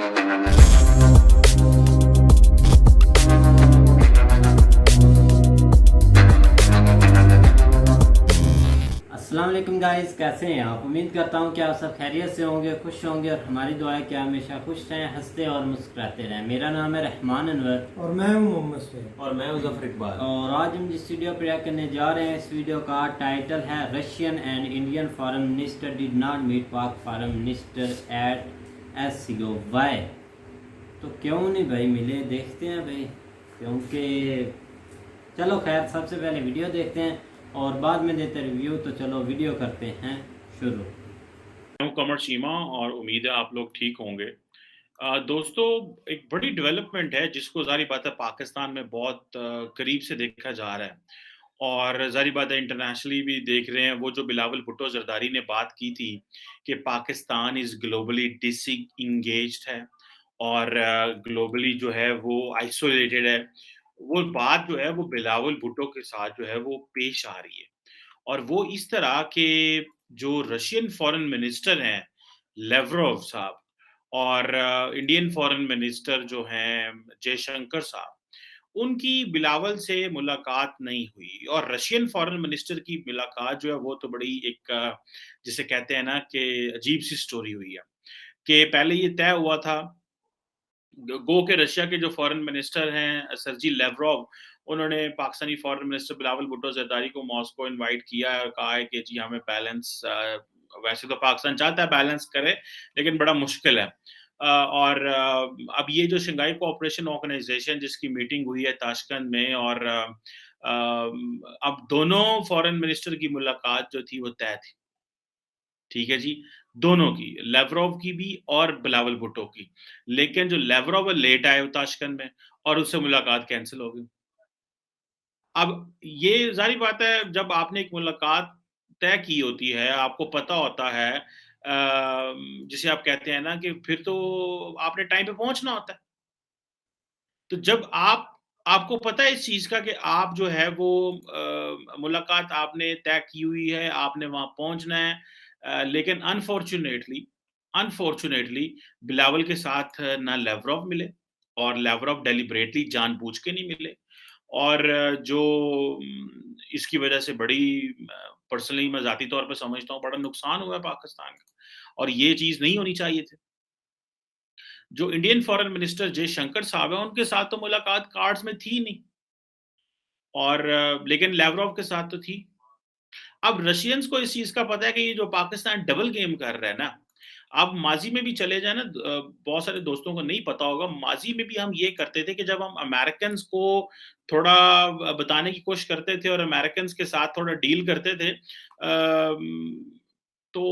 अस्सलाम वालेकुम गाइस, कैसे हैं आप। उम्मीद करता हूं कि आप सब खैरियत से होंगे, खुश होंगे और हमारी दुआ है कि आप हमेशा खुश रहें, हंसते और मुस्कुराते रहें। मेरा नाम है रहमान अनवर और मैं हूं मोहम्मद सैयद। और मैं हूं जफर इकबाल। और आज हम जिस वीडियो पर रिएक्ट करने जा रहे हैं, इस वीडियो का टाइटल है Russian and Indian foreign minister did not meet Pak foreign minister at SCO. Why? तो क्यों नहीं भाई मिले, देखते हैं भाई। क्योंकि चलो खैर, सबसे पहले वीडियो देखते हैं और बाद में देते रिव्यू। तो चलो वीडियो करते हैं शुरू। मैं हूं कमर चीमा और उम्मीद है आप लोग ठीक होंगे। दोस्तों, एक बड़ी डेवलपमेंट है जिसको ज़ाहिर बात है पाकिस्तान में बहुत करीब से देखा जा रहा है और ज़ाहिर बात है इंटरनेशनली भी देख रहे हैं। वो जो बिलावल भुट्टो जरदारी ने बात की थी कि पाकिस्तान इज़ ग्लोबली डिसएंगेज्ड है और ग्लोबली जो है वो आइसोलेटेड है, वो बात जो है वो बिलावल भुट्टो के साथ जो है वो पेश आ रही है। और वो इस तरह के जो रशियन फॉरेन मिनिस्टर हैं लेवरोव साहब और इंडियन फॉरेन मिनिस्टर जो हैं जयशंकर साहब, उनकी बिलावल से मुलाकात नहीं हुई। और रशियन फॉरेन मिनिस्टर की मुलाकात जो है वो तो बड़ी एक जिसे कहते हैं ना कि अजीब सी स्टोरी हुई है कि पहले ये तय हुआ था गो के रशिया के जो फॉरेन मिनिस्टर हैं सर्जी लेवरोव, उन्होंने पाकिस्तानी फॉरेन मिनिस्टर बिलावल भुट्टो जरदारी को मॉस्को इनवाइट किया है और कहा है कि जी हमें बैलेंस, वैसे तो पाकिस्तान चाहता है बैलेंस करे लेकिन बड़ा मुश्किल है। और अब ये जो शंघाई कोऑपरेशन ऑर्गेनाइजेशन जिसकी मीटिंग हुई है ताशकंद में और अब दोनों फॉरेन मिनिस्टर की मुलाकात जो थी वो तय थी। ठीक है जी, दोनों की, लेवरोव की भी और बिलावल भुट्टो की। लेकिन जो लेवरोव लेट आए ताशकंद में और उससे मुलाकात कैंसिल हो गई। अब ये ज़ाहिर बात है जब आपने एक मुलाकात तय की होती है, आपको पता होता है जिसे आप कहते हैं ना कि फिर तो आपने टाइम पे पहुँचना होता है। तो जब आपको पता है इस चीज़ का कि आप जो है वो मुलाकात आपने तय की हुई है, आपने वहाँ पहुँचना है, लेकिन अनफॉर्च्यूनेटली अनफॉर्च्यूनेटली बिलावल के साथ ना लेवरोव मिले और लेवरोव डेलिबरेटली जानबूझ के नहीं मिले। और जो इसकी वजह से बड़ी पर्सनली मैं ज़ाती तौर पे समझता हूँ बड़ा नुकसान हुआ है पाकिस्तान का और ये चीज़ नहीं होनी चाहिए थी। जो इंडियन फॉरेन मिनिस्टर जयशंकर साहब हैं, उनके साथ तो मुलाकात कार्ड्स में थी नहीं और लेकिन लेवरोव के साथ तो थी। अब रशियंस को इस चीज़ का पता है कि ये जो पाकिस्तान डबल गेम कर रहा है ना, आप माज़ी में भी चले जाएँ ना, बहुत सारे दोस्तों को नहीं पता होगा, माज़ी में भी हम ये करते थे कि जब हम अमेरिकन्स को थोड़ा बताने की कोशिश करते थे और अमेरिकन्स के साथ थोड़ा डील करते थे, तो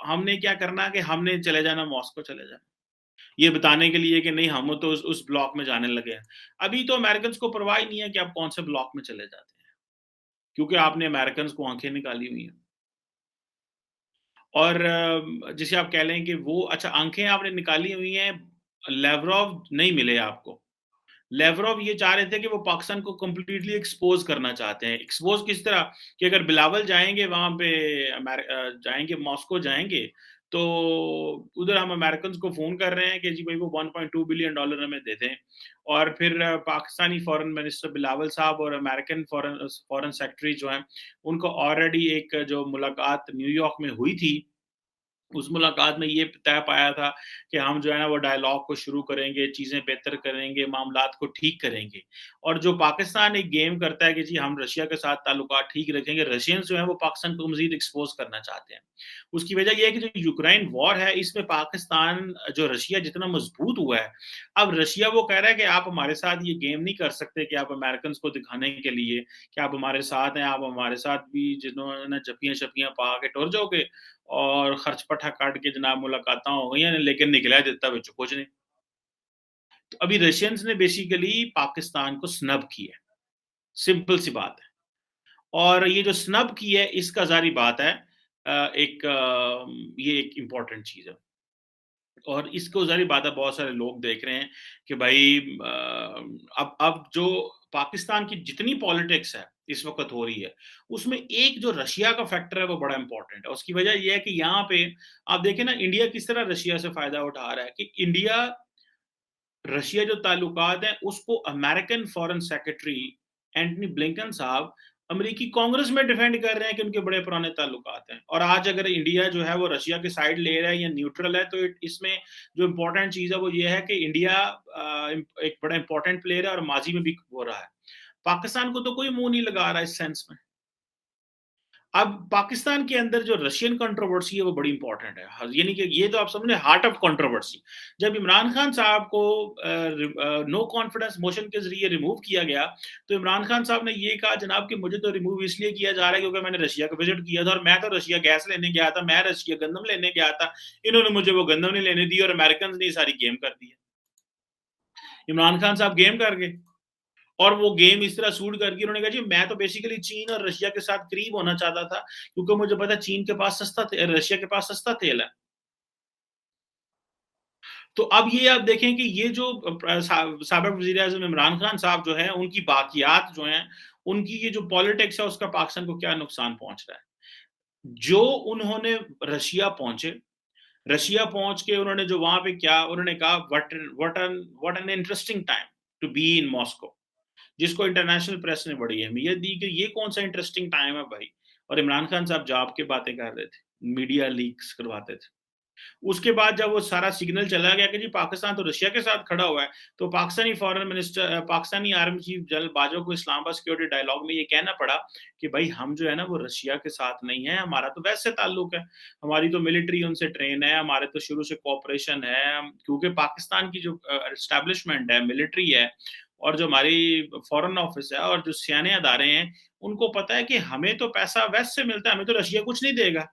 हमने क्या करना कि हमने चले जाना, मॉस्को चले जाना। ये बताने के लिए कि नहीं हम तो उस ब्लॉक में जाने लगे हैं। अभी तो अमेरिकन्स को परवाह ही नहीं है कि आप कौन से ब्लॉक में चले जाते हैं, क्योंकि आपने अमेरिकन्स को आँखें निकाली हुई हैं। और जिसे आप कह लें कि वो अच्छा आँखें आपने निकाली हुई हैं, लेवरोव नहीं मिले आपको। लेवरोव ये चाह रहे थे कि वो पाकिस्तान को कंप्लीटली एक्सपोज़ करना चाहते हैं। एक्सपोज़ किस तरह कि अगर बिलावल जाएँगे वहाँ पे जाएँगे मॉस्को जाएँगे, तो उधर हम अमेरिकन्स को फ़ोन कर रहे हैं कि जी भाई वो $1.2 बिलियन हमें दे दें। और फिर पाकिस्तानी फ़ॉरेन मिनिस्टर बिलावल साहब और अमेरिकन फ़ॉरेन सेक्रेटरी जो हैं, उनको ऑलरेडी एक जो मुलाकात न्यूयॉर्क में हुई थी, उस मुलाकात में ये तय पाया था कि हम जो है ना वो डायलॉग को शुरू करेंगे, चीज़ें बेहतर करेंगे, मामलात को ठीक करेंगे। और जो पाकिस्तान एक गेम करता है कि जी हम रशिया के साथ ताल्लुकात ठीक रखेंगे, रशियंस जो हैं वो पाकिस्तान को मज़ीद एक्सपोज़ करना चाहते हैं। उसकी वजह ये है कि जो यूक्रेन वॉर है इसमें पाकिस्तान जो रशिया जितना मज़बूत हुआ है, अब रशिया वो कह रहा है कि आप हमारे साथ ये गेम नहीं कर सकते कि आप अमेरिकन्स को दिखाने के लिए कि आप हमारे साथ हैं, आप हमारे साथ भी जिन्होंने जप्पियाँ-शप्पियाँ पा के टुर जाओगे और खर्च-पट्ठा काट के जनाब मुलाकातां हो गई हैं, लेकिन निकला दिता विचों कुछ नहीं। तो अभी रशियंस ने बेसिकली पाकिस्तान को स्नब किया है, सिंपल सी बात है। और ये जो स्नब की है इसका ज़ाहिर बात है ये एक इम्पोर्टेंट चीज़ है। और इसको ज़ाहिर बात है बहुत सारे लोग देख रहे हैं कि भाई अब जो पाकिस्तान की जितनी पॉलिटिक्स है इस वक्त हो रही है, उसमें एक जो रशिया का फैक्टर है वो बड़ा इंपॉर्टेंट है। उसकी वजह ये है कि यहाँ पे आप देखें ना, इंडिया किस तरह रशिया से फायदा उठा रहा है कि इंडिया रशिया जो ताल्लुकात हैं उसको American foreign secretary Antony Blinken साहब अमेरिकी कांग्रेस में डिफेंड कर रहे हैं कि उनके बड़े पुराने ताल्लुकात हैं। और आज अगर इंडिया जो है वो रशिया की साइड ले रहा है या न्यूट्रल है, तो इसमें जो इम्पोर्टेंट चीज है वो ये है कि इंडिया एक बड़ा इंपॉर्टेंट प्लेयर है और माजी में भी हो रहा है। पाकिस्तान को तो कोई मुंह नहीं लगा रहा इस सेंस में। अब पाकिस्तान के अंदर जो रशियन कंट्रोवर्सी है वो बड़ी इंपॉर्टेंट है, यानी कि ये तो आप समझे हार्ट ऑफ कंट्रोवर्सी। जब इमरान खान साहब को नो कॉन्फिडेंस मोशन के जरिए रिमूव किया गया, तो इमरान खान साहब ने ये कहा जनाब कि मुझे तो रिमूव इसलिए किया जा रहा है क्योंकि मैंने रशिया का विजिट किया था और मैं तो रशिया गैस लेने गया था, मैं रशिया गंदम लेने गया था, इन्होंने मुझे वो गंदम नहीं लेने दी और अमेरिकन ने सारी गेम कर दी। इमरान खान साहब गेम कर गए और वो गेम इस तरह सूट करके उन्होंने कहा जी मैं तो बेसिकली चीन और रशिया के साथ करीब होना चाहता था क्योंकि मुझे पता चीन के पास रशिया के पास सस्ता तेल है। तो अब ये आप देखें कि ये जो साबिक वजीर आज़म इमरान खान साहब जो है उनकी बाकियात जो हैं, उनकी ये जो पॉलिटिक्स है उसका पाकिस्तान को क्या नुकसान पहुंच रहा है। जो उन्होंने रशिया पहुंचे, रशिया पहुंच के उन्होंने जो वहां पे क्या उन्होंने कहा, what an interesting time to be in Moscow, जिसको इंटरनेशनल प्रेस ने बड़ी अहमियत दी कि ये कौन सा इंटरेस्टिंग टाइम है भाई। और इमरान खान साहब जॉब की बातें कर रहे थे, मीडिया लीक्स करवाते थे। उसके बाद जब वो सारा सिग्नल चला गया कि जी पाकिस्तान तो रशिया के साथ खड़ा हुआ है, तो Pakistani foreign minister, Pakistani army chief general Bajwa को इस्लामाबाद सिक्योरिटी डायलॉग में ये कहना पड़ा कि भाई हम जो है ना वो रशिया के साथ नहीं है, हमारा तो वैसे ताल्लुक है, हमारी तो मिलिट्री उनसे ट्रेन है, हमारे तो शुरू से कोऑपरेशन है। क्योंकि पाकिस्तान की जो एस्टेब्लिशमेंट है, मिलिट्री है और जो हमारी फॉरेन ऑफिस है और जो सियाने अदारे हैं, उनको पता है कि हमें तो पैसा वेस्ट से मिलता है, हमें तो रशिया कुछ नहीं देगा।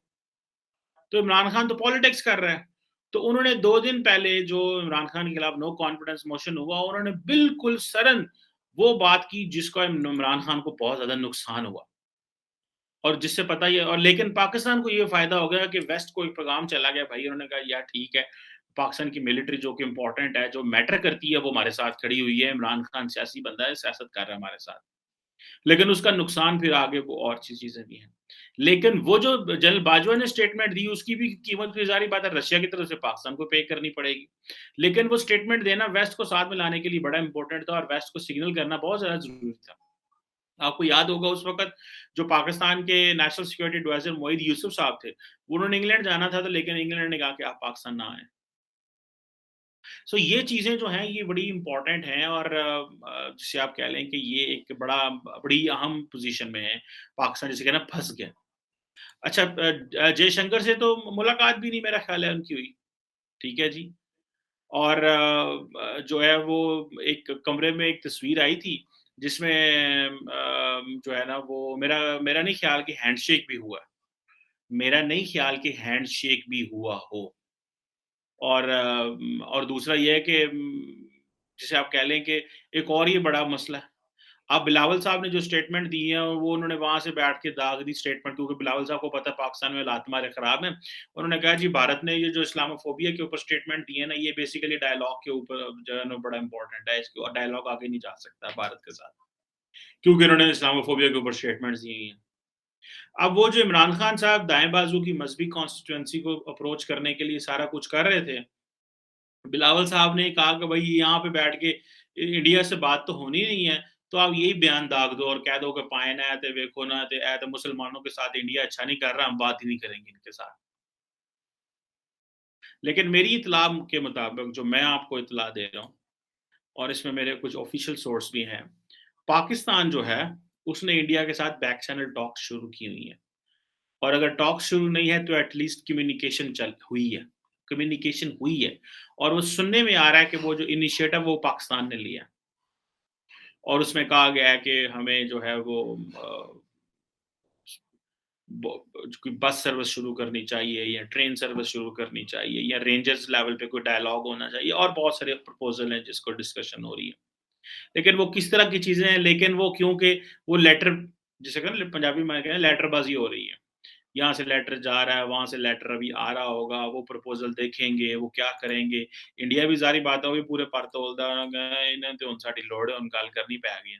तो इमरान खान तो पॉलिटिक्स कर रहा है। तो उन्होंने 2 दिन पहले जो इमरान खान के खिलाफ नो कॉन्फिडेंस मोशन हुआ, उन्होंने बिल्कुल सरन वो बात की जिसका इमरान खान को बहुत ज्यादा नुकसान हुआ और जिससे पता ही है। और लेकिन पाकिस्तान को ये फायदा हो गया कि वेस्ट को एक पैगाम चला गया, भाई उन्होंने कहा यार ठीक है, पाकिस्तान की मिलिट्री जो कि इंपॉर्टेंट है, जो मैटर करती है, वो हमारे साथ खड़ी हुई है, इमरान खान सियासी बंदा है, सियासत कर रहा है हमारे साथ। लेकिन उसका नुकसान फिर आगे वो और चीजें भी हैं। लेकिन वो जो जनरल बाजवा ने स्टेटमेंट दी उसकी भी कीमत फिर जारी बात है रशिया की तरफ से पाकिस्तान को पे करनी पड़ेगी। लेकिन वो स्टेटमेंट देना वेस्ट को साथ में लाने के लिए बड़ा इंपॉर्टेंट था और वेस्ट को सिग्नल करना बहुत ज्यादा जरूरी था। आपको याद होगा उस वक्त जो पाकिस्तान के national security adviser Moeed Yusuf sahab थे, उन्होंने इंग्लैंड जाना था, तो लेकिन इंग्लैंड ने कहा कि आप पाकिस्तान ना आए। सो ये चीजें जो हैं ये बड़ी इंपॉर्टेंट हैं और जिसे आप कह लें कि ये एक बड़ी अहम पोजीशन में है पाकिस्तान, जिसे कहना फंस गया। अच्छा, जयशंकर से तो मुलाकात भी नहीं मेरा ख्याल है उनकी हुई, ठीक है जी। और जो है वो एक कमरे में एक तस्वीर आई थी जिसमें जो है ना वो मेरा मेरा नहीं ख्याल कि हैंडशेक भी हुआ, मेरा नहीं ख्याल कि हैंडशेक भी हुआ हो। और दूसरा ये है कि जिसे आप कह लें कि एक और ये बड़ा मसला है। अब बिलावल साहब ने जो स्टेटमेंट दी है वो उन्होंने वहां से बैठ के दाग दी स्टेटमेंट, क्योंकि बिलावल साहब को पता है पाकिस्तान में हालात हमारे खराब हैं। उन्होंने कहा जी भारत ने ये जो इस्लामोफोबिया के ऊपर स्टेटमेंट दिए ना, ये बेसिकली डायलॉग के ऊपर जो है ना बड़ा इंपॉर्टेंट है, इसके और डायलॉग आगे नहीं जा सकता भारत के साथ, क्योंकि उन्होंने इस्लामोफोबिया के ऊपर स्टेटमेंट दिए हैं। अब वो जो इमरान खान साहब दाएं बाजू की मजहबी कॉन्स्टिट्यूंसी को अप्रोच करने के लिए सारा कुछ कर रहे थे, बिलावल साहब ने कहा कि भाई यहाँ पे बैठ के इंडिया से बात तो होनी नहीं है, तो आप यही बयान दाग दो और कह दो कि पाए ना है वेखो ना है तो मुसलमानों के साथ इंडिया अच्छा नहीं कर रहा, हम बात ही नहीं करेंगे इनके साथ। लेकिन मेरी इतला के मुताबिक जो मैं आपको इतला दे रहा हूँ और इसमें मेरे कुछ ऑफिशियल सोर्स भी हैं, पाकिस्तान जो है उसने इंडिया के साथ बैक चैनल टॉक शुरू की हुई है। और अगर टॉक शुरू नहीं है तो एटलीस्ट कम्युनिकेशन चल हुई है, कम्युनिकेशन हुई है। और वो सुनने में आ रहा है कि वो जो इनिशिएटिव वो पाकिस्तान ने लिया और उसमें कहा गया है कि हमें जो है वो बस सर्विस शुरू करनी चाहिए या ट्रेन सर्विस शुरू करनी चाहिए या रेंजर्स लेवल पे कोई डायलॉग होना चाहिए और बहुत सारे प्रपोजल हैं जिसको डिस्कशन हो रही है। लेकिन वो किस तरह की चीजें हैं, लेकिन वो क्योंकि वो लेटर जिसे कहते हैं पंजाबी में कहते हैं लेटरबाजी हो रही है, यहाँ से लेटर जा रहा है, वहाँ से लेटर अभी आ रहा होगा, वो प्रपोजल देखेंगे, वो क्या करेंगे। इंडिया भी ज़ाहिर बात है वो भी पूरे पर तोलदा इन्हें तो हुण साडी लोड़ है, हुण गल करनी पै गई है।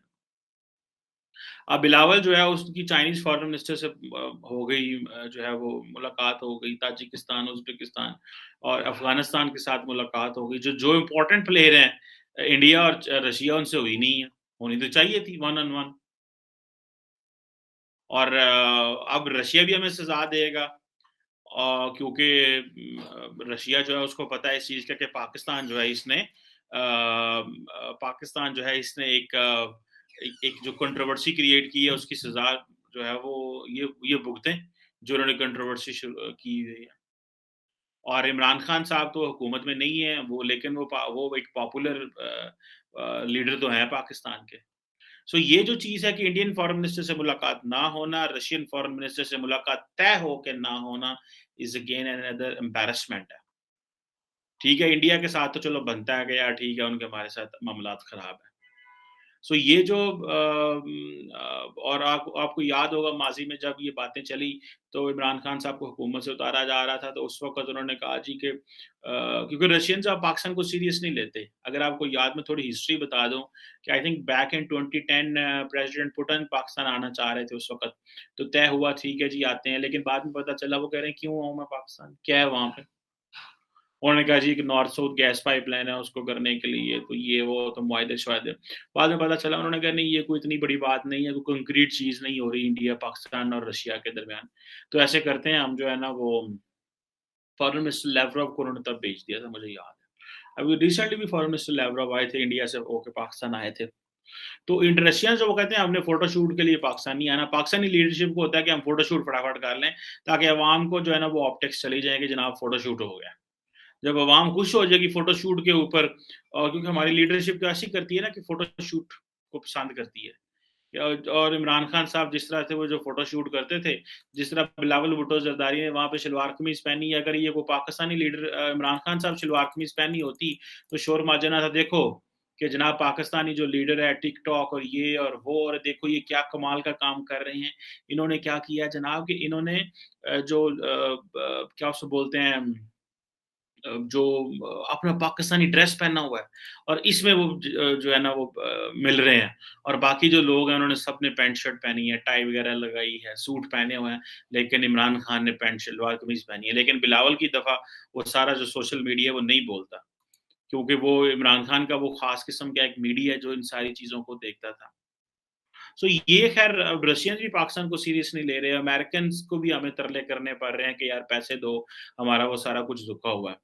अब बिलावल जो है उसकी चाइनीज़ फॉरेन मिनिस्टर से हो गई जो है वो मुलाकात हो गई, ताजिकिस्तान, उज़्बेकिस्तान और अफ़गानिस्तान के साथ मुलाकात हो गई। जो जो इम्पोर्टेंट प्लेयर हैं इंडिया और रशिया उनसे हुई नहीं है, होनी तो चाहिए थी वन ऑन वन। और अब रशिया भी हमें सज़ा देगा क्योंकि रशिया जो है उसको पता है इस चीज़ का कि पाकिस्तान जो है इसने पाकिस्तान जो है इसने एक जो कंट्रोवर्सी क्रिएट की है उसकी सज़ा जो है वो ये भुगतें जो उन्होंने कंट्रोवर्सी की हुई है। और इमरान खान साहब तो हुकूमत में नहीं है वो, लेकिन वो एक पॉपुलर लीडर तो हैं पाकिस्तान के। सो ये जो चीज़ है कि इंडियन फॉरेन मिनिस्टर से मुलाकात ना होना, रशियन फॉरेन मिनिस्टर से मुलाकात तय हो के ना होना इज़ अगेन अनदर एम्बैरेसमेंट है। ठीक है, इंडिया के साथ तो चलो बनता है कि यार ठीक है, उनके हमारे साथ मामलात ख़राब हैं। सो ये जो और आपको याद होगा माज़ी में जब ये बातें चली, तो इमरान खान साहब को हुकूमत से उतारा जा रहा था, तो उस वक़्त उन्होंने कहा जी कि क्योंकि रशियंस अब पाकिस्तान को सीरियस नहीं लेते। अगर आपको याद मैं थोड़ी हिस्ट्री बता दूँ कि I think back in 2010 president Putin Pakistan आना चाह रहे थे उस वक़्त, तो तय हुआ ठीक है जी आते हैं, लेकिन बाद में पता चला वो कह रहे हैं क्यों आऊँ मैं पाकिस्तान? क्या है वहाँ पे? उन्होंने कहा जी कि नॉर्थ साउथ गैस पाइपलाइन है उसको करने के लिए तो ये वो तो मुआहदे-शुआहदे। बाद में पता चला उन्होंने कहा नहीं ये कोई इतनी बड़ी बात नहीं है, कोई कंक्रीट चीज़ नहीं हो रही इंडिया, पाकिस्तान और रशिया के दरमियान। तो ऐसे करते हैं हम जो है ना वो फॉरेन मिनिस्टर लैवरोव को उन्होंने तब भेज दिया था मुझे याद है। अभी रिसेंटली भी फॉरेन मिनिस्टर लैवरोव आए थे इंडिया से होके पाकिस्तान आए थे। तो इन रशियंस जो वो कहते हैं हमने फ़ोटोशूट के लिए पाकिस्तान नहीं आना। पाकिस्तानी लीडरशिप को होता है कि हम फ़ोटोशूट फटाफट कर लें ताकि अवाम को जो है ना वो ऑप्टिक्स चली जाए कि जनाब फ़ोटोशूट हो गया। जब अवाम खुश हो जाएगी फ़ोटोशूट के ऊपर क्योंकि हमारी लीडरशिप तो ऐसी करती है ना कि फ़ोटोशूट को पसंद करती है। और इमरान खान साहब जिस तरह से वो जो फ़ोटोशूट करते थे, जिस तरह बिलावल भुट्टो ज़रदारी ने वहाँ पे शलवार कमीज़ पहनी, अगर ये कोई पाकिस्तानी लीडर इमरान खान साहब शलवार कमीज़ पहनी होती, तो शोर मच जाना था देखो कि जनाब पाकिस्तानी जो लीडर है टिकटॉक और ये और वो और देखो ये क्या कमाल का काम कर रहे हैं। इन्होंने क्या किया जनाब कि इन्होंने क्या उसको बोलते हैं जो अपना पाकिस्तानी ड्रेस पहना हुआ है और इसमें वो जो है ना वो मिल रहे हैं और बाकी जो लोग हैं उन्होंने सबने पैंट शर्ट पहनी है, टाई वगैरह लगाई है, सूट पहने हुए हैं, लेकिन इमरान खान ने पैंट शलवार कमीज़ पहनी है। लेकिन बिलावल की दफ़ा वो सारा जो सोशल मीडिया है वो नहीं बोलता, क्योंकि वो इमरान खान का वो ख़ास किस्म का एक मीडिया है जो इन सारी चीज़ों को देखता था। सो ये ख़ैर अब रशियंस भी पाकिस्तान को सीरियस नहीं ले रहे, अमेरिकन्स को भी हमें तरले करने पड़ रहे हैं कि यार पैसे दो, हमारा वो सारा कुछ रुका हुआ है।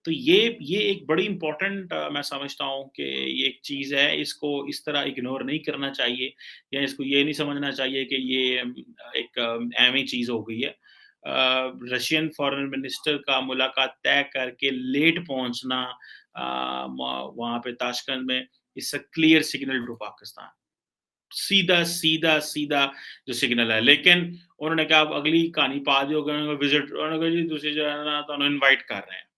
तो ये एक बड़ी इम्पोर्टेंट मैं समझता हूँ कि ये एक चीज़ है, इसको इस तरह इग्नोर नहीं करना चाहिए या इसको ये नहीं समझना चाहिए कि ये एक ऐमी चीज़ हो गई है। रशियन फॉरेन मिनिस्टर का मुलाकात तय करके लेट पहुँचना वहाँ पे ताशकंद में it's a clear signal to Pakistan. सीधा जो सिग्नल है। लेकिन उन्होंने कहा अब अगली कहानी पा दियो विज़िट उन्होंने कहा जी तुसी जो है ना तुहानू इनवाइट कर रहे हैं।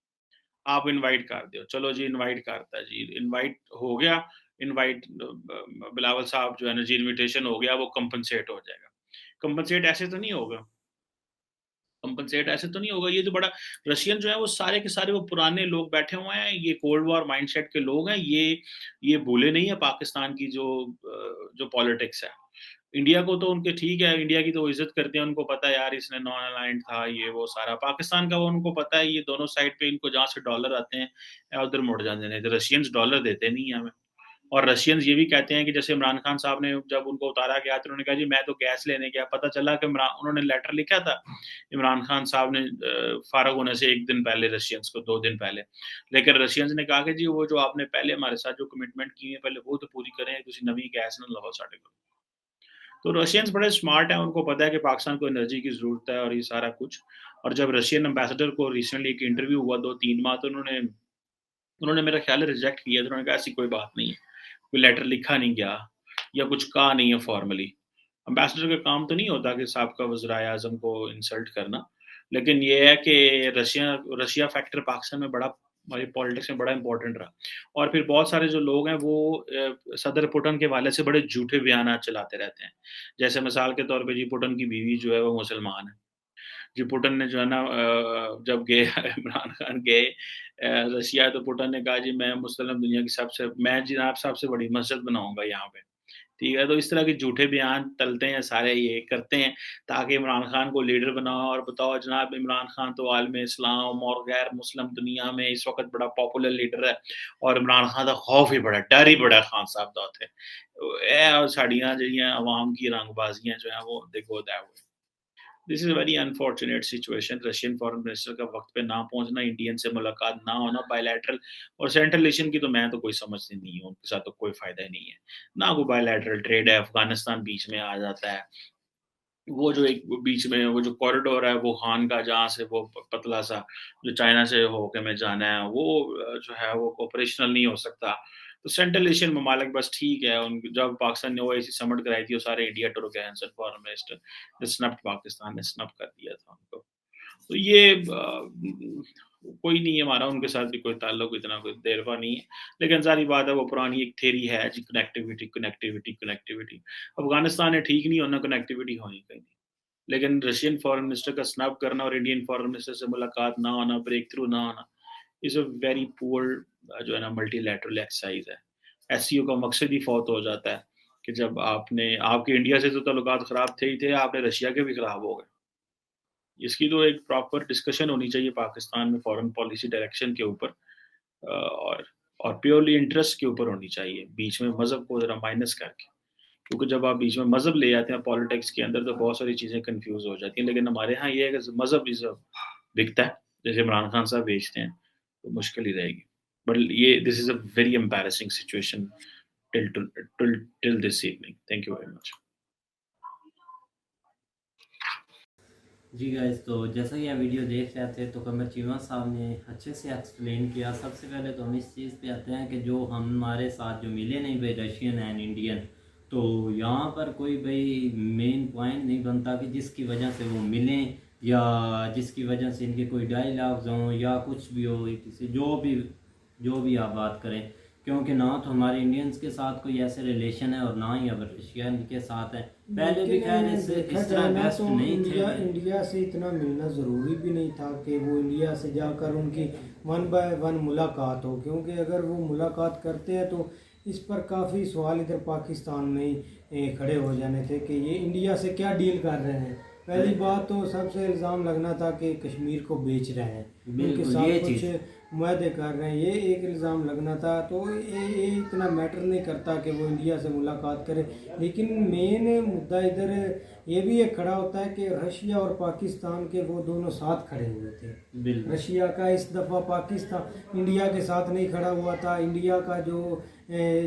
आप इनवाइट कर दो। चलो जी इनवाइट करता जी, इनवाइट हो गया, इनवाइट बिलावल साहब जो है ना जी इन्विटेशन हो गया, वो कंपनसेट हो जाएगा। कंपनसेट ऐसे तो नहीं होगा कंपनसेट ऐसे तो नहीं होगा, ये जो बड़ा रशियन जो है वो सारे के सारे वो पुराने लोग बैठे हुए हैं, ये कोल्ड वॉर माइंडसेट के लोग हैं, ये भूले नहीं है पाकिस्तान की जो पॉलिटिक्स है। इंडिया को तो उनके ठीक है, इंडिया की तो वो इज़्ज़त करते हैं, उनको पता है यार इसने नॉन अलाइन्ड था, ये वो सारा। पाकिस्तान का वो उनको पता है ये दोनों साइड पे इनको जहाँ से डॉलर आते हैं उधर मुड़ जाते हैं, तो रशियंस डॉलर देते नहीं हैं हमें। और रशियंस ये भी कहते हैं कि जैसे इमरान खान साहब ने जब उनको उतारा गया तो उन्होंने कहा जी मैं तो गैस लेने गया, पता चला कि इमरान उन्होंने लेटर लिखा था, इमरान खान साहब ने फ़ारग होने से 1 दिन पहले रशियंस को 2 दिन पहले। लेकिन रशियंस ने कहा कि जी वो जो आपने पहले हमारे साथ जो कमिटमेंट की है पहले वो तो पूरी करें, तुसी नवी गैस ना लाओ साडे कोल। तो रशियंस बड़े स्मार्ट हैं, उनको पता है कि पाकिस्तान को एनर्जी की ज़रूरत है और ये सारा कुछ। और जब रशियन एम्बेसडर को रिसेंटली एक इंटरव्यू हुआ 2-3 माह तो उन्होंने उन्होंने मेरा ख्याल है रिजेक्ट किया था। उन्होंने कहा ऐसी कोई बात नहीं है, कोई लेटर लिखा नहीं गया या कुछ कहा नहीं है फॉर्मली। एम्बेसडर का काम तो नहीं होता कि साबका वज़ीर-ए-आज़म को इंसल्ट करना। लेकिन ये है कि रशिया फैक्टर पाकिस्तान में बड़ा हमारी पॉलिटिक्स में बड़ा इम्पोर्टेंट रहा। और फिर बहुत सारे जो लोग हैं वो सदर पुतिन के हवाले से बड़े झूठे बयानात चलाते रहते हैं। जैसे मिसाल के तौर पे जी पुतिन की बीवी जो है वो मुसलमान है। जी पुतिन ने जो है ना जब गए इमरान खान गए रशिया, तो पुतिन ने कहा जी मैं मुस्लिम दुनिया की मैं जनाब सबसे बड़ी मस्जिद बनाऊँगा यहाँ पे। ठीक है, तो इस तरह के झूठे बयान तलते हैं सारे, ये करते हैं ताकि इमरान खान को लीडर बनाओ और बताओ जनाब इमरान खान तो आलम इस्लाम और गैर मुस्लिम दुनिया में इस वक़्त बड़ा पॉपुलर लीडर है और इमरान खान दा खौफ ही बड़ा, डर ही बड़ा खान साहब दा उत्थे। ਇਹ ਸਾਡੀਆਂ ਜਿਹੜੀਆਂ आवाम की रंगबाज़ियाँ जो हैं वो they go that way. This is a very unfortunate situation. Russian foreign minister का वक़्त पे ना पहुँचना, इंडियन से मुलाकात ना होना, बायलैटरल और सेंट्रल एशियन की तो मैं तो कोई समझती नहीं हूँ, उनके साथ तो कोई फ़ायदा ही नहीं है। ना कोई बायलैटरल ट्रेड है, अफ़गानिस्तान बीच में आ जाता है। वो जो एक बीच में वो जो कॉरिडोर है वुहान का, जहाँ से वो पतला-सा जो चाइना से होके में जाना है, वो जो है वो ऑपरेशनल नहीं हो सकता। तो सेंट्रल एशियन ममालिक बस ठीक है, उन जब पाकिस्तान ने ओआईसी समिट कराई थी, वो सारे इंडिया टूर गए हैं, फॉरेन मिनिस्टर, ने स्नप्ड पाकिस्तान ने स्नप कर दिया था उनको। तो ये कोई नहीं है हमारा उनके साथ भी कोई ताल्लुक इतना कोई देरपा नहीं है। लेकिन ज़ाहिर बात है वो पुरानी एक थ्योरी है जी, कनेक्टिविटी, कनेक्टिविटी, कनेक्टिविटी। अफ़गानिस्तान ने ठीक नहीं होना, कनेक्टिविटी होनी कहीं नहीं। लेकिन रशियन फॉरेन मिनिस्टर का स्नब करना और इंडियन फॉरेन मिनिस्टर से मुलाकात ना होना, ब्रेक थ्रू ना होना, इज़ अ वेरी पुअर जो है ना मल्टीलैटरल एक्सरसाइज़ है। एससीओ का मकसद ही फ़ौत हो जाता है कि जब आपके इंडिया से तो ताल्लुकात ख़राब थे ही थे, आपने रशिया के भी ख़राब हो गए। इसकी तो एक प्रॉपर डिस्कशन होनी चाहिए पाकिस्तान में फॉरेन पॉलिसी डायरेक्शन के ऊपर, और प्योरली इंटरेस्ट के ऊपर होनी चाहिए, बीच में मज़हब को ज़रा माइनस करके। क्योंकि जब आप बीच में मज़हब ले आते हैं पॉलिटिक्स के अंदर तो बहुत सारी चीज़ें कन्फ्यूज़ हो जाती हैं। लेकिन हमारे यहाँ ये है कि मज़हब बिकता है, जैसे इमरान खान साहब बेचते हैं, तो मुश्किल ही रहेगी। बट ये this is a very embarrassing situation till till till this evening. Thank you very much. जी गाइस, तो जैसा कि आप वीडियो देख रहे थे तो कमर चीमा साहब ने अच्छे से एक्सप्लेन किया। सबसे पहले तो हम इस चीज़ पे आते हैं कि जो हमारे साथ जो मिले नहीं भाई रशियन एंड इंडियन, तो यहाँ पर कोई भाई मेन पॉइंट नहीं बनता कि जिसकी वजह से वो मिलें या जिसकी वजह से इनके कोई डायलॉग्स हों या कुछ भी हो, किसी जो भी आप बात करें, क्योंकि ना तो हमारे इंडियंस के साथ कोई ऐसे रिलेशन है और ना ही अब रशियन के साथ है। पहले भी खैर इस तरह बेस्ट तो नहीं थे। इंडिया से इतना मिलना ज़रूरी भी नहीं था कि वो इंडिया से जाकर उनकी 1 बाय 1 मुलाकात हो, क्योंकि अगर वो मुलाकात करते हैं तो इस पर काफ़ी सवाल इधर पाकिस्तान में ही खड़े हो जाने थे कि ये इंडिया से क्या डील कर रहे हैं। पहली बात तो सबसे इल्ज़ाम लगना था कि कश्मीर को बेच रहे हैं, उनके साथ कुछ मुआहदे कर रहे हैं, ये एक इल्ज़ाम लगना था। तो ये इतना मैटर नहीं करता कि वो इंडिया से मुलाकात करे। लेकिन मेन मुद्दा इधर ये भी एक खड़ा होता है कि रशिया और पाकिस्तान के वो दोनों साथ खड़े हुए थे। रशिया का इस दफ़ा पाकिस्तान इंडिया के साथ नहीं खड़ा हुआ था। इंडिया का जो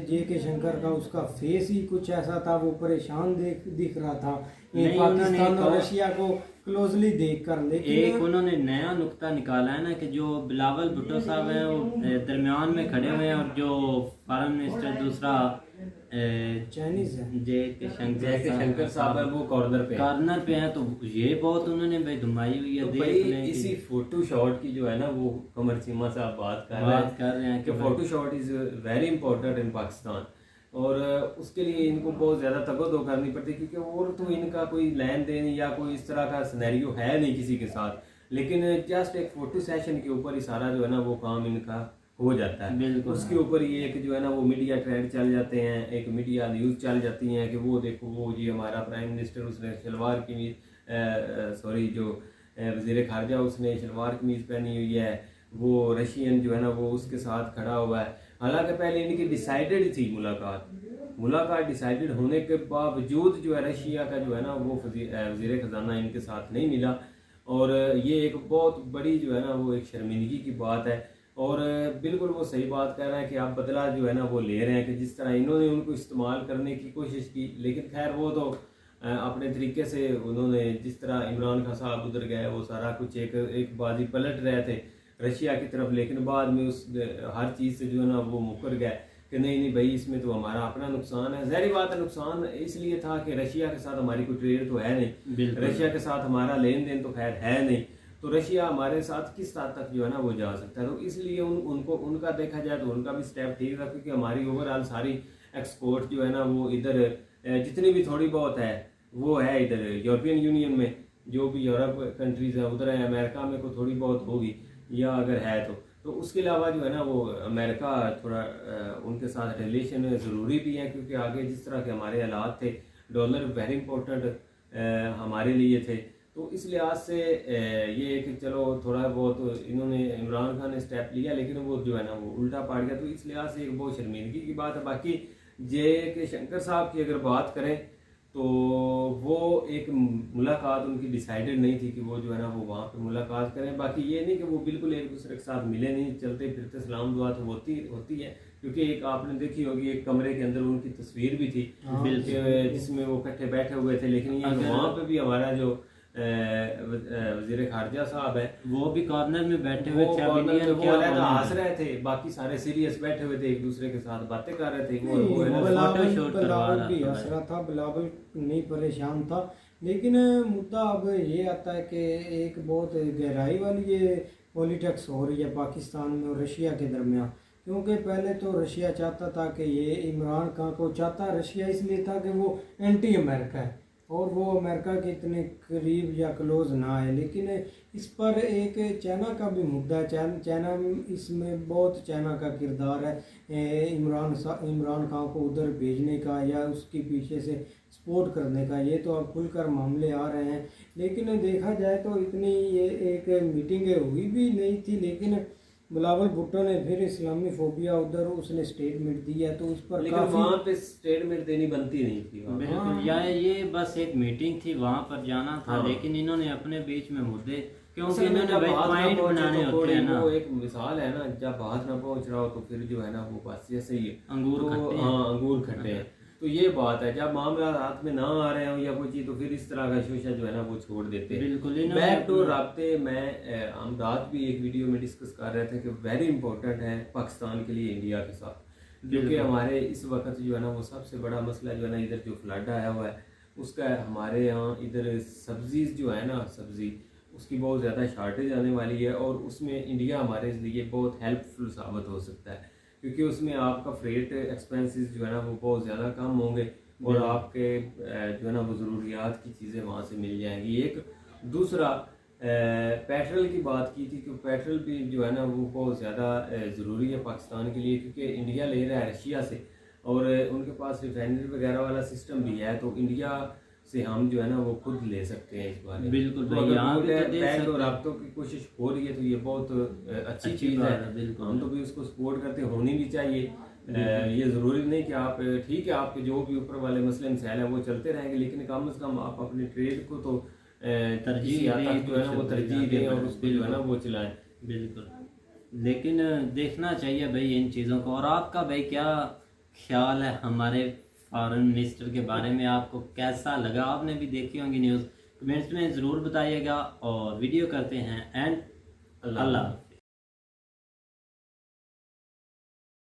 JK शंकर का उसका फेस ही कुछ ऐसा था, वो परेशान दिख रहा था पाकिस्तान और रशिया को क्लोजली देखकर। लेकिन एक उन्होंने नया नुक्ता निकाला है ना कि जो बिलावल भुट्टो साहब हैं वो दरमियान में खड़े हुए हैं और जो फॉरेन मिनिस्टर दूसरा चाइनीज है JK शंकर साहब है वो कॉर्नर पे हैं। तो ये बहुत उन्होंने भाई धुमाई हुई है। तो देख लें इसी फोटो शॉट की जो है ना वो कमर चीमा साहब बात कर रहे हैं कि photo shot is very important in Pakistan, और उसके लिए इनको बहुत ज़्यादा तगदो करनी पड़ती है, क्योंकि और तो इनका कोई लेन देन या कोई इस तरह का सिनेरियो है नहीं किसी के साथ। लेकिन जस्ट एक फोटो सेशन के ऊपर ही सारा जो है ना वो काम इनका हो जाता है। उसके ऊपर ये एक जो है ना वो मीडिया ट्रेंड चल जाते हैं, एक मीडिया न्यूज़ चल जाती हैं कि वो देखो वो जी हमारा प्राइम मिनिस्टर उसने शलवार कमीज जो वज़ीर खारजा उसने शलवार कमीज पहनी हुई है, वो रशियन जो है ना वो उसके साथ खड़ा हुआ है। हालांकि पहले इनकी डिसाइडेड थी मुलाकात डिसाइडेड होने के बावजूद जो है रशिया का जो है ना वो वज़ीर ख़जाना इनके साथ नहीं मिला, और ये एक बहुत बड़ी जो है ना वो एक शर्मिंदगी की बात है। और बिल्कुल वो सही बात कह रहे हैं कि आप बदला जो है ना वो ले रहे हैं कि जिस तरह इन्होंने उनको इस्तेमाल करने की कोशिश की, लेकिन खैर वो तो अपने तरीके से उन्होंने जिस तरह इमरान खान साहब उधर गए वो सारा कुछ एक बाजी पलट रहे थे रशिया की तरफ, लेकिन बाद में उस हर चीज़ से जो है ना वो मुकर गए कि नहीं भाई इसमें तो हमारा अपना नुकसान है। ज़ाहिर बात है नुकसान इसलिए था कि रशिया के साथ हमारी कोई ट्रेड तो है नहीं, रशिया के साथ हमारा लेन देन तो खैर है नहीं, तो रशिया हमारे साथ किस हद तक जो है ना वो जा सकता है। तो इसलिए उनका देखा जाए तो उनका भी स्टेप ठीक था, क्योंकि हमारी ओवरऑल सारी एक्सपोर्ट जो है ना वो इधर जितनी भी थोड़ी बहुत है वो है इधर यूरोपियन यूनियन में, जो भी यूरोप कंट्रीज़ हैं उधर है, अमेरिका में को थोड़ी बहुत होगी या अगर है तो उसके अलावा जो है ना वो अमेरिका थोड़ा उनके साथ रिलेशन ज़रूरी भी है, क्योंकि आगे जिस तरह के हमारे हालात थे, डॉलर वेरी इंपॉर्टेंट हमारे लिए थे। तो इस लिहाज से ये कि चलो थोड़ा बहुत इन्होंने इमरान खान ने स्टेप लिया, लेकिन वो जो है ना वो उल्टा पड़ गया। तो इस लिहाज से एक बहुत शर्मिंदगी की बात है। बाकी जे के शंकर साहब की अगर बात करें तो वो एक मुलाकात उनकी डिसाइडेड नहीं थी कि वो जो है ना वो वहाँ पे मुलाकात करें। बाकी ये नहीं कि वो बिल्कुल एक दूसरे के साथ मिले नहीं, चलते फिरते सलाम दुआ तो होती है, क्योंकि एक आपने देखी होगी एक कमरे के अंदर उनकी तस्वीर भी थी जिसमें वो इकट्ठे बैठे हुए थे। लेकिन ये वहाँ पे भी हमारा जो वजीर खारजा साहब है वो भी कॉर्नर में बैठे हुए थे, वो हंस रहे थे, बाकी सारे सीरियस बैठे हुए थे, एक दूसरे के साथ बातें कर रहे थे। बिलावल भी हंस रहा था, बिलावल नहीं परेशान था। लेकिन मुद्दा अब ये आता है कि एक बहुत गहराई वाली ये पॉलिटिक्स हो रही है पाकिस्तान में और रशिया के दरमियान। क्योंकि पहले तो रशिया चाहता था कि ये इमरान खान को चाहता रशिया इसलिए था कि वो एंटी अमेरिका है और वो अमेरिका के इतने करीब या क्लोज ना है। लेकिन इस पर एक चाइना का भी मुद्दा है, चाइना इसमें बहुत चाइना का किरदार है इमरान खान को उधर भेजने का या उसके पीछे से सपोर्ट करने का। ये तो अब खुलकर मामले आ रहे हैं। लेकिन देखा जाए तो इतनी ये एक मीटिंग हुई भी नहीं थी, लेकिन बिलावल भुट्टो ने फिर इस्लामी फोबिया उधर उसने स्टेटमेंट दिया तो उस पर लेकिन वहाँ पे स्टेटमेंट देनी बनती नहीं थी। बिल्कुल, या ये बस एक मीटिंग थी, वहाँ पर जाना था। लेकिन इन्होंने अपने बीच में मुद्दे, क्योंकि इन्होंने पॉइंट बनाने होते हैं ना। वो एक मिसाल है ना, जब बात ना पहुँच रहा हो तो फिर जो है ना वो बस जैसे ही अंगूर खट्टे हैं। तो ये बात है, जब मामला हाथ में ना आ रहे हो या कोई चीज़ तो फिर इस तरह का शोशा जो है ना वो छोड़ देते हैं। बिल्कुल। बैक टू राब्ते में हम रात भी एक वीडियो में डिस्कस कर रहे थे कि वेरी इंपॉर्टेंट है पाकिस्तान के लिए इंडिया के साथ, क्योंकि हमारे इस वक्त जो है ना वो सबसे बड़ा मसला जो है ना इधर जो फ्लड आया हुआ है उसका हमारे यहाँ इधर सब्जी जो है ना सब्जी उसकी बहुत ज़्यादा शार्टेज आने वाली है, और उसमें इंडिया हमारे लिए बहुत हेल्पफुल साबित हो सकता है, क्योंकि उसमें आपका फ्रेट एक्सपेंसेस जो है ना वो बहुत ज़्यादा कम होंगे और आपके जो है ना वो ज़रूरियात की चीज़ें वहाँ से मिल जाएंगी। एक दूसरा पेट्रोल की बात की थी कि पेट्रोल भी जो है ना वो बहुत ज़्यादा ज़रूरी है पाकिस्तान के लिए, क्योंकि इंडिया ले रहा है रशिया से और उनके पास रिफाइनरी वगैरह वाला सिस्टम भी है, तो इंडिया से हम जो है ना वो खुद ले सकते हैं इस बारे में। बिल्कुल, तो अगर राब्तों की कोशिश हो रही है तो ये बहुत अच्छी चीज़ है। हम तो भी उसको सपोर्ट करते, होनी भी चाहिए। ये ज़रूरी नहीं कि आप ठीक है आपके जो भी ऊपर वाले मसले मसाइल हैं वो चलते रहेंगे, लेकिन कम से कम आप अपने ट्रेड को तो तरजीह जो है ना वो तरजीह दें और उसको जो है ना वो चलाएं। बिल्कुल, लेकिन देखना चाहिए भाई इन चीज़ों को। और आपका भाई क्या ख्याल है हमारे फॉरेन मिनिस्टर के बारे में, आपको कैसा लगा? आपने भी देखी होंगी न्यूज़, कमेंट्स में ज़रूर बताइएगा। और वीडियो करते हैं एंड अल्लाह।